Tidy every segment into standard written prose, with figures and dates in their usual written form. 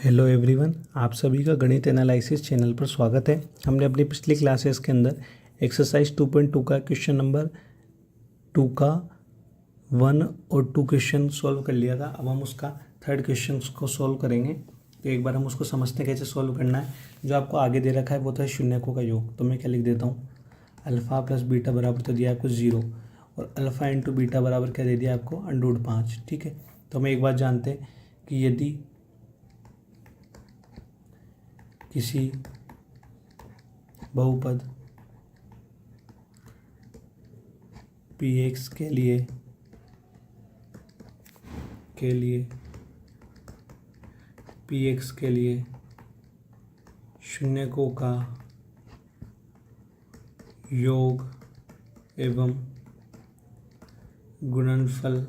Hello everyone, आप सभी का गणित एनालिसिस चैनल पर स्वागत है। हमने अपनी पिछली क्लासेस के अंदर एक्सरसाइज 2.2 का क्वेश्चन नंबर 2 का 1 और 2 क्वेश्चन सॉल्व कर लिया था। अब हम उसका थर्ड क्वेश्चन को सॉल्व करेंगे। तो एक बार हम उसको समझते हैं कैसे सॉल्व करना है। जो आपको आगे दे रखा है वो तो है शून्यकों का योग। तो मैं क्या लिख देता हूँ, अल्फ़ा प्लस बीटा बराबर तो दिया आपको 0 और अल्फ़ा इंटू बीटा बराबर क्या दे दिया आपको √5। ठीक है, तो हम एक बात जानते हैं कि यदि किसी बहुपद px के लिए px के लिए शून्यकों का योग एवं गुणनफल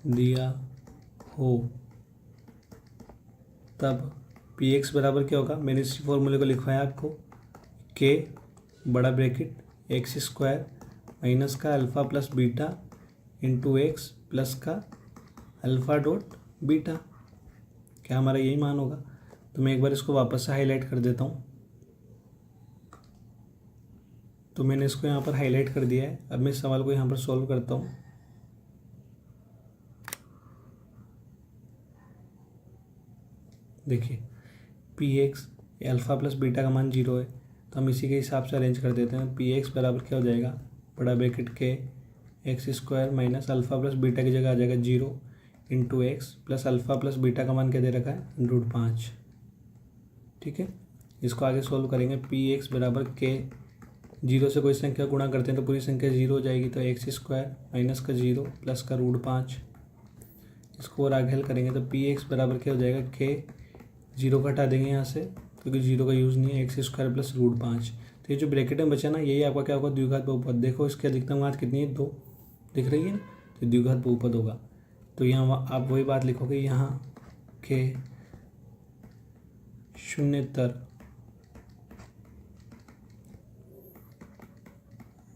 दिया हो, तब px बराबर क्या होगा। मैंने इसी फॉर्मूले को लिखवाया आपको, k बड़ा ब्रैकेट एक्स स्क्वायर माइनस का alpha plus beta into x plus का अल्फ़ा डॉट बीटा। क्या हमारा यही मान होगा। तो मैं एक बार इसको वापस से हाईलाइट कर देता हूँ। तो मैंने इसको यहाँ पर हाईलाइट कर दिया है। अब मैं इस सवाल को यहाँ पर सॉल्व करता हूँ। देखिए, px अल्फ़ा प्लस बीटा का मान 0 है, तो हम इसी के हिसाब से अरेंज कर देते हैं। px बराबर क्या हो जाएगा, बड़ा ब्रैकेट के x square minus alpha plus beta की जगह आ जाएगा 0 into x plus alpha plus beta का मान क्या दे रखा है √5। ठीक है, इसको आगे सोल्व करेंगे। px बराबर के 0 से कोई संख्या गुणा करते हैं तो पूरी संख्या 0 हो जाएगी, तो एक्स स्क्वायर माइनस का 0 प्लस का √5। इसको और आगे हल करेंगे तो px बराबर क्या हो जाएगा, के 0 का हटा देंगे यहाँ से क्योंकि 0 का यूज़ नहीं है, एक्स स्क्वायर प्लस √5। तो ये जो ब्रैकेट में बचा ना, यही आपका क्या होगा, द्विघात बहुपद। देखो इसकी अधिकतम घात कितनी है, 2 दिख रही है ना, तो द्विघात बहुपद होगा। तो यहाँ आप वही बात लिखोगे, यहाँ के शून्यतर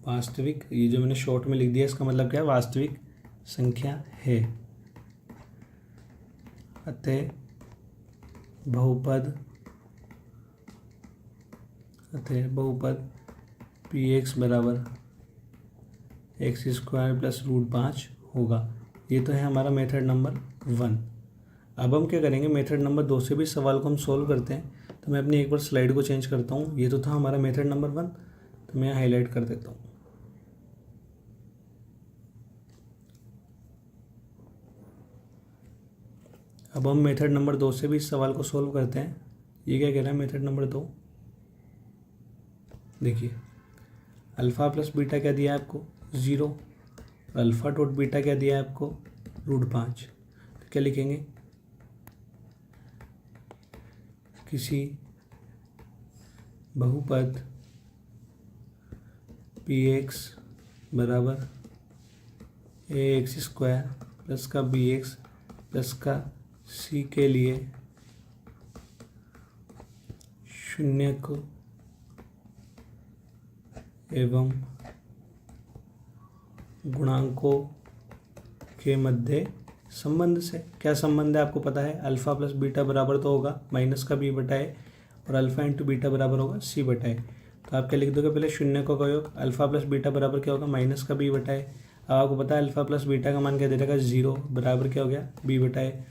वास्तविक, ये जो मैंने शॉर्ट में लिख दिया इसका मतलब क्या है, वास्तविक संख्या है। अतः बहुपद px बराबर एक्स स्क्वायर प्लस √5 होगा। ये तो है हमारा मेथड नंबर 1। अब हम क्या करेंगे, मेथड नंबर 2 से भी सवाल को हम सोल्व करते हैं। तो मैं अपनी एक बार स्लाइड को चेंज करता हूँ। ये तो था हमारा मेथड नंबर 1, तो मैं हाईलाइट कर देता हूँ। अब हम मेथड नंबर 2 से भी इस सवाल को सोल्व करते हैं। ये क्या कह रहा है, मेथड नंबर 2, देखिए अल्फ़ा प्लस बीटा क्या दिया है आपको 0, अल्फ़ा डॉट बीटा क्या दिया है आपको √5। तो क्या लिखेंगे, किसी बहुपद px बराबर ax स्क्वायर प्लस का bx प्लस का c के लिए शून्यक एवं गुणांकों के मध्य संबंध से। क्या संबंध है आपको पता है, अल्फ़ा प्लस बीटा बराबर तो होगा माइनस का b बटा ए और अल्फ़ा इंटू बीटा बराबर होगा c बटा ए। तो आप क्या लिख दोगे, पहले शून्यकों का योग, अल्फ़ा प्लस बीटा बराबर क्या होगा माइनस का b बटा ए। अब आपको पता है अल्फ़ा प्लस बीटा का मान क्या दे देगा 0 बराबर क्या हो गया b बटा ए,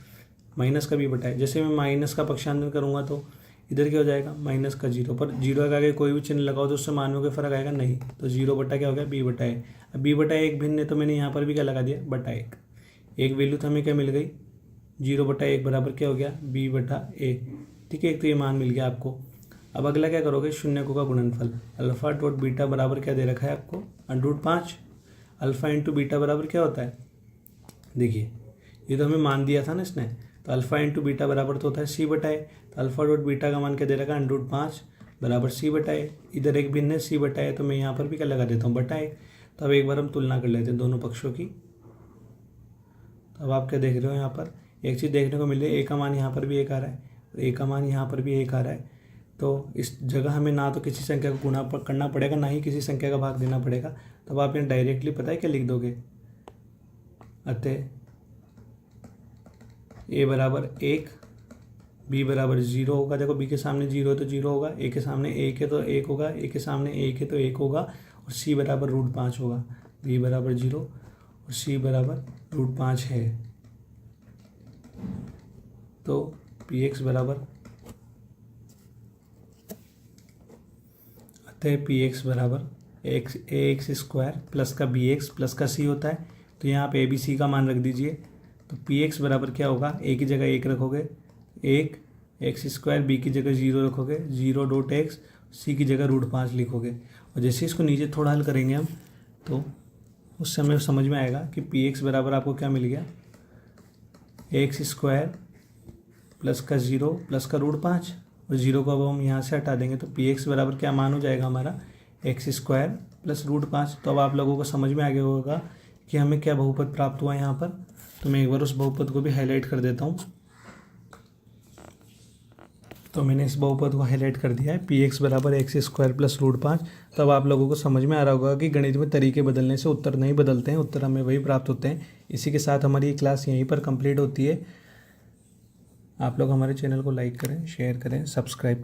माइनस का b बटा ए। जैसे मैं माइनस का पक्षांतर करूँगा तो इधर क्या हो जाएगा माइनस का 0, पर 0 के आगे कोई भी चिन्ह लगाओ तो उससे मान में कोई फर्क आएगा नहीं। तो 0 बटा क्या हो गया b बटा ए। अब b बटा एक भिन्न है तो मैंने यहाँ पर भी क्या लगा दिया बटा एक वैल्यू तो हमें क्या मिल गई 0 बटा 1 बराबर क्या हो गया b बटा ए। ठीक है, एक तो ये मान मिल गया आपको। अब अगला क्या करोगे, शून्यकों का गुणनफल, अल्फ़ा डॉट बीटा बराबर क्या दे रखा है आपको √5। अल्फ़ा इंटू बीटा बराबर क्या होता है, देखिए ये तो हमें मान दिया था ना इसने, तो अल्फ़ा इंटू बीटा बराबर तो होता है c बटा ए। तो अल्फ़ा डॉट बीटा का मान क्या दे रखा है √5 बराबर c बटा ए। इधर एक भिन्न है c बटा ए, तो मैं यहाँ पर भी क्या लगा देता हूँ बटा ए। तो अब एक बार हम तुलना कर लेते हैं दोनों पक्षों की। तो अब आप क्या देख रहे हो, यहाँ पर एक चीज़ देखने को मिल रही है, ए का मान यहाँ पर भी 1 आ रहा है और ए का मान यहाँ पर भी 1 आ रहा है। तो इस जगह हमें ना तो किसी संख्या को गुणा करना पड़ेगा, ना ही किसी संख्या का भाग देना पड़ेगा। तब आप यहाँ डायरेक्टली पता है क्या लिख दोगे, अतः ए बराबर 1, बी बराबर 0 होगा। देखो बी के सामने 0 है तो 0 होगा, ए के सामने 1 है तो 1 होगा, ए के सामने 1 है तो 1 होगा, और सी बराबर √5 होगा। बी बराबर 0 और सी बराबर √5 है, तो पी एक्स बराबर, अतः पी एक्स बराबर एक्स स्क्वायर प्लस का बी एक्स प्लस का सी होता है। तो यहाँ पे ए बी सी का मान रख दीजिए। तो पी एक्स बराबर क्या होगा, ए की जगह 1 रखोगे 1, एक्स स्क्वायर, बी की जगह 0 रखोगे 0.x, सी की जगह √5 लिखोगे। और जैसे इसको नीचे थोड़ा हल करेंगे हम, तो उस समय समझ में आएगा कि पी एक्स बराबर आपको क्या मिल गया, एक्स स्क्वायर प्लस का 0 प्लस का √5, और 0 को अब हम यहाँ से हटा देंगे तो पी एक्स बराबर क्या मान हो जाएगा हमारा, एक्स स्क्वायर प्लस √5। तो अब आप लोगों को समझ में आ गया होगा कि हमें क्या बहुपद प्राप्त हुआ यहाँ पर। तो मैं एक बार उस बहुपद को भी हाईलाइट कर देता हूँ। तो मैंने इस बहुपद को हाईलाइट कर दिया है, पी एक्स बराबर एक्स स्क्वायर प्लस √5। तो अब आप लोगों को समझ में आ रहा होगा कि गणित में तरीके बदलने से उत्तर नहीं बदलते हैं, उत्तर हमें वही प्राप्त होते हैं। इसी के साथ हमारी ये क्लास यहीं पर कंप्लीट होती है। आप लोग हमारे चैनल को लाइक करें, शेयर करें, सब्सक्राइब करें।